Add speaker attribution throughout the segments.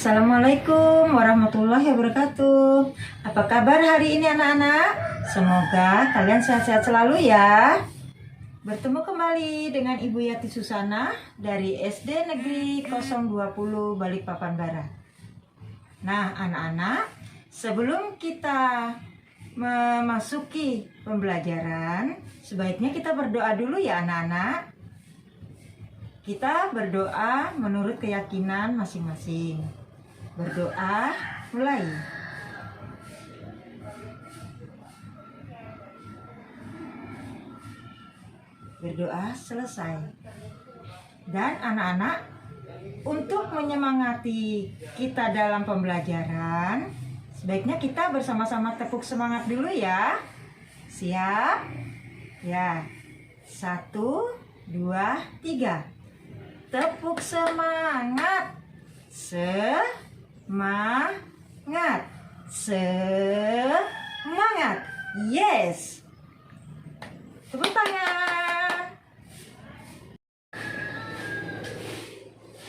Speaker 1: Assalamualaikum warahmatullahi wabarakatuh. Apa kabar hari ini anak-anak? Semoga kalian sehat-sehat selalu ya. Bertemu kembali dengan Ibu Yati Susana dari SD Negeri 020 Balikpapan Barat. Nah anak-anak, sebelum kita memasuki pembelajaran, sebaiknya kita berdoa dulu ya anak-anak. Kita berdoa menurut keyakinan masing-masing. Berdoa mulai. Berdoa selesai. Dan anak-anak, untuk menyemangati kita dalam pembelajaran, sebaiknya kita bersama-sama tepuk semangat dulu ya. Siap? Ya. 1, 2, 3. Tepuk semangat. Semangat. Semangat. Yes. Tepuk tangan.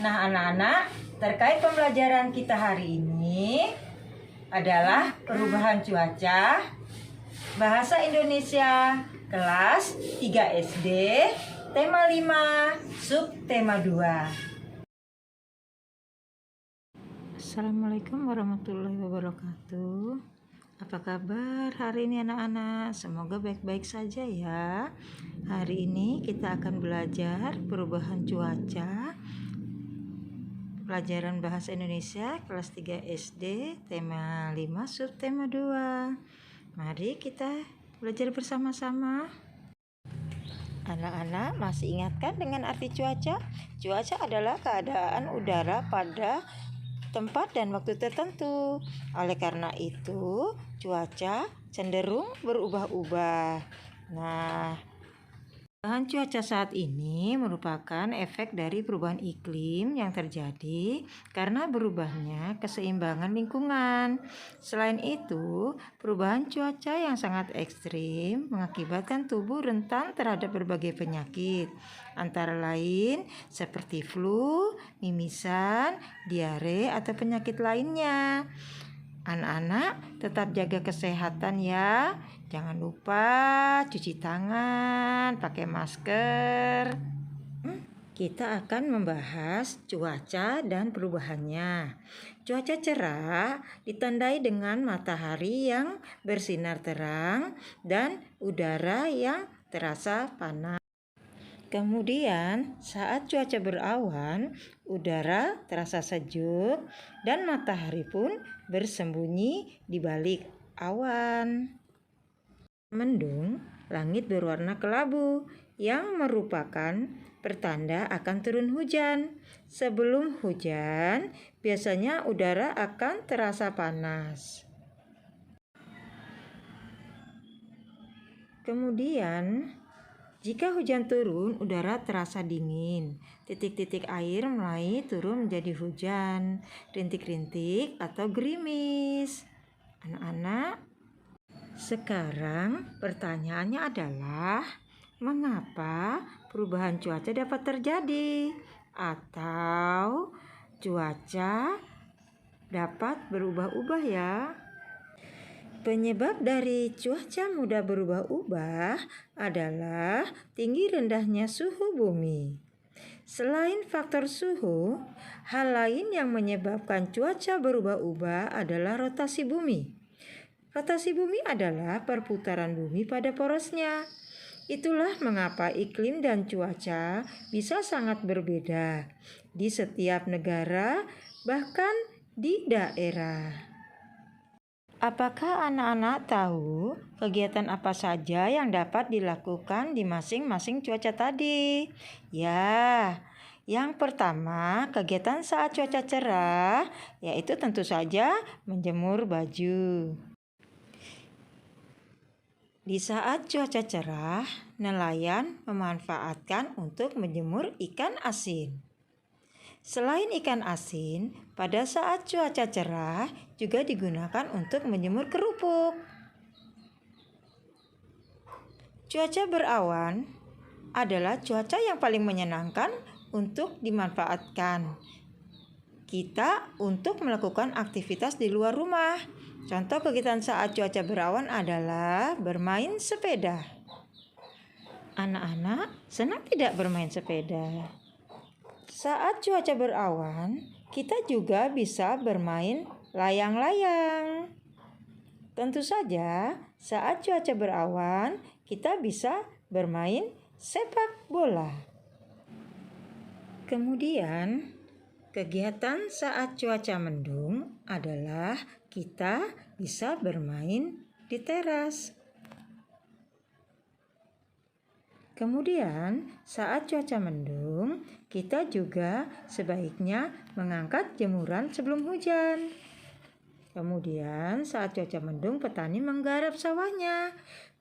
Speaker 1: Nah anak-anak, terkait pembelajaran kita hari ini adalah perubahan cuaca, bahasa Indonesia kelas 3 SD, tema 5, subtema 2. Assalamualaikum warahmatullahi wabarakatuh. Apa kabar hari ini anak-anak? Semoga baik-baik saja ya. Hari ini kita akan belajar perubahan cuaca, pelajaran bahasa Indonesia kelas 3 SD, tema 5, subtema 2. Mari kita belajar bersama-sama. Anak-anak masih ingatkan dengan arti cuaca? Cuaca adalah keadaan udara pada tempat dan waktu tertentu. Oleh karena itu, cuaca cenderung berubah-ubah. Nah, perubahan cuaca saat ini merupakan efek dari perubahan iklim yang terjadi karena berubahnya keseimbangan lingkungan. Selain itu, perubahan cuaca yang sangat ekstrim mengakibatkan tubuh rentan terhadap berbagai penyakit, antara lain seperti flu, mimisan, diare, atau penyakit lainnya. Anak-anak tetap jaga kesehatan ya. Jangan lupa cuci tangan, pakai masker. Kita akan membahas cuaca dan perubahannya. Cuaca cerah ditandai dengan matahari yang bersinar terang dan udara yang terasa panas. Kemudian saat cuaca berawan, udara terasa sejuk dan matahari pun bersembunyi di balik awan. Mendung, langit berwarna kelabu yang merupakan pertanda akan turun hujan. Sebelum hujan, biasanya udara akan terasa panas. Kemudian, jika hujan turun, udara terasa dingin. Titik-titik air mulai turun menjadi hujan, rintik-rintik atau gerimis. Anak-anak, sekarang pertanyaannya adalah, mengapa perubahan cuaca dapat terjadi? Atau cuaca dapat berubah-ubah ya? Penyebab dari cuaca mudah berubah-ubah adalah tinggi rendahnya suhu bumi. Selain faktor suhu, hal lain yang menyebabkan cuaca berubah-ubah adalah rotasi bumi. Rotasi bumi adalah perputaran bumi pada porosnya. Itulah mengapa iklim dan cuaca bisa sangat berbeda di setiap negara, bahkan di daerah. Apakah anak-anak tahu kegiatan apa saja yang dapat dilakukan di masing-masing cuaca tadi? Ya, yang pertama, kegiatan saat cuaca cerah, yaitu tentu saja menjemur baju. Di saat cuaca cerah, nelayan memanfaatkan untuk menjemur ikan asin. Selain ikan asin, pada saat cuaca cerah juga digunakan untuk menjemur kerupuk. Cuaca berawan adalah cuaca yang paling menyenangkan untuk dimanfaatkan. kita untuk melakukan aktivitas di luar rumah. Contoh kegiatan saat cuaca berawan adalah bermain sepeda. Anak-anak senang tidak bermain sepeda? Saat cuaca berawan, kita juga bisa bermain layang-layang. Tentu saja, saat cuaca berawan, kita bisa bermain sepak bola. Kemudian, kegiatan saat cuaca mendung adalah kita bisa bermain di teras. Kemudian, saat cuaca mendung, kita juga sebaiknya mengangkat jemuran sebelum hujan. Kemudian, saat cuaca mendung, petani menggarap sawahnya.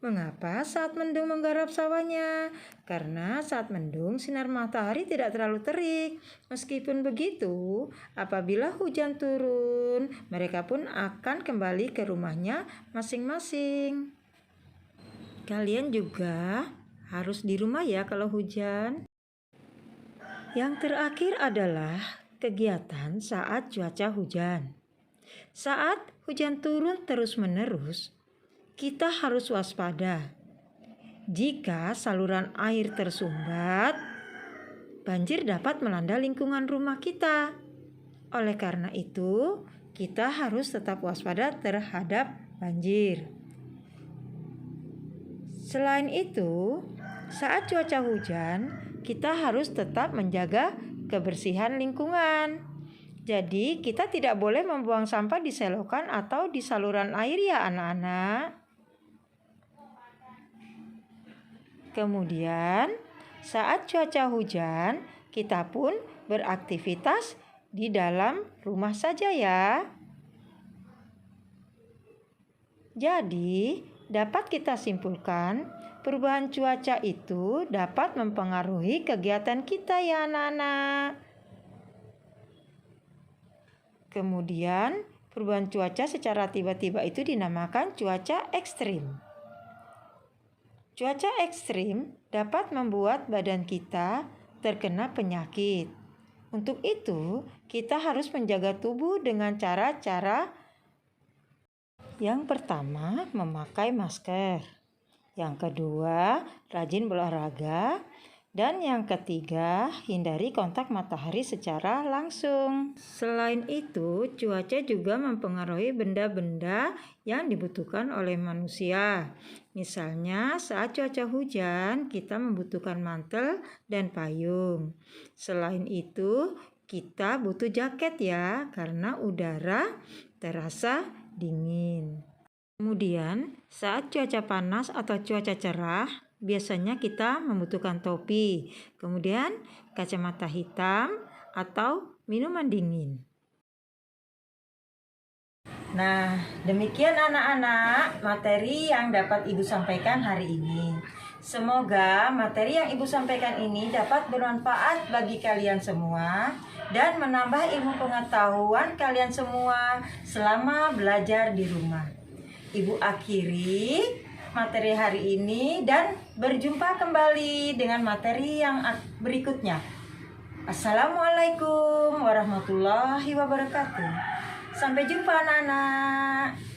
Speaker 1: Mengapa saat mendung menggarap sawahnya? Karena saat mendung sinar matahari tidak terlalu terik. Meskipun begitu, apabila hujan turun, mereka pun akan kembali ke rumahnya masing-masing. Kalian juga harus di rumah ya kalau hujan. Yang terakhir adalah kegiatan saat cuaca hujan. Saat hujan turun terus-menerus, kita harus waspada. Jika saluran air tersumbat, banjir dapat melanda lingkungan rumah kita. Oleh karena itu, kita harus tetap waspada terhadap banjir. Selain itu, saat cuaca hujan, kita harus tetap menjaga kebersihan lingkungan. Jadi, kita tidak boleh membuang sampah di selokan atau di saluran air ya anak-anak. Kemudian, saat cuaca hujan, kita pun beraktivitas di dalam rumah saja ya. Jadi, dapat kita simpulkan, perubahan cuaca itu dapat mempengaruhi kegiatan kita ya anak-anak. Kemudian, perubahan cuaca secara tiba-tiba itu dinamakan cuaca ekstrim. Cuaca ekstrim dapat membuat badan kita terkena penyakit. Untuk itu, kita harus menjaga tubuh dengan cara-cara. Yang pertama, memakai masker. Yang kedua, rajin berolahraga. Dan yang ketiga, hindari kontak matahari secara langsung. Selain itu, cuaca juga mempengaruhi benda-benda yang dibutuhkan oleh manusia. Misalnya, saat cuaca hujan, kita membutuhkan mantel dan payung. Selain itu, kita butuh jaket ya, karena udara terasa dingin. Kemudian, saat cuaca panas atau cuaca cerah, biasanya kita membutuhkan topi, kemudian kacamata hitam atau minuman dingin. Nah, demikian anak-anak materi yang dapat Ibu sampaikan hari ini. Semoga materi yang Ibu sampaikan ini dapat bermanfaat bagi kalian semua dan menambah ilmu pengetahuan kalian semua selama belajar di rumah. Ibu akhiri materi hari ini dan berjumpa kembali dengan materi yang berikutnya. Assalamualaikum warahmatullahi wabarakatuh. Sampai jumpa anak-anak.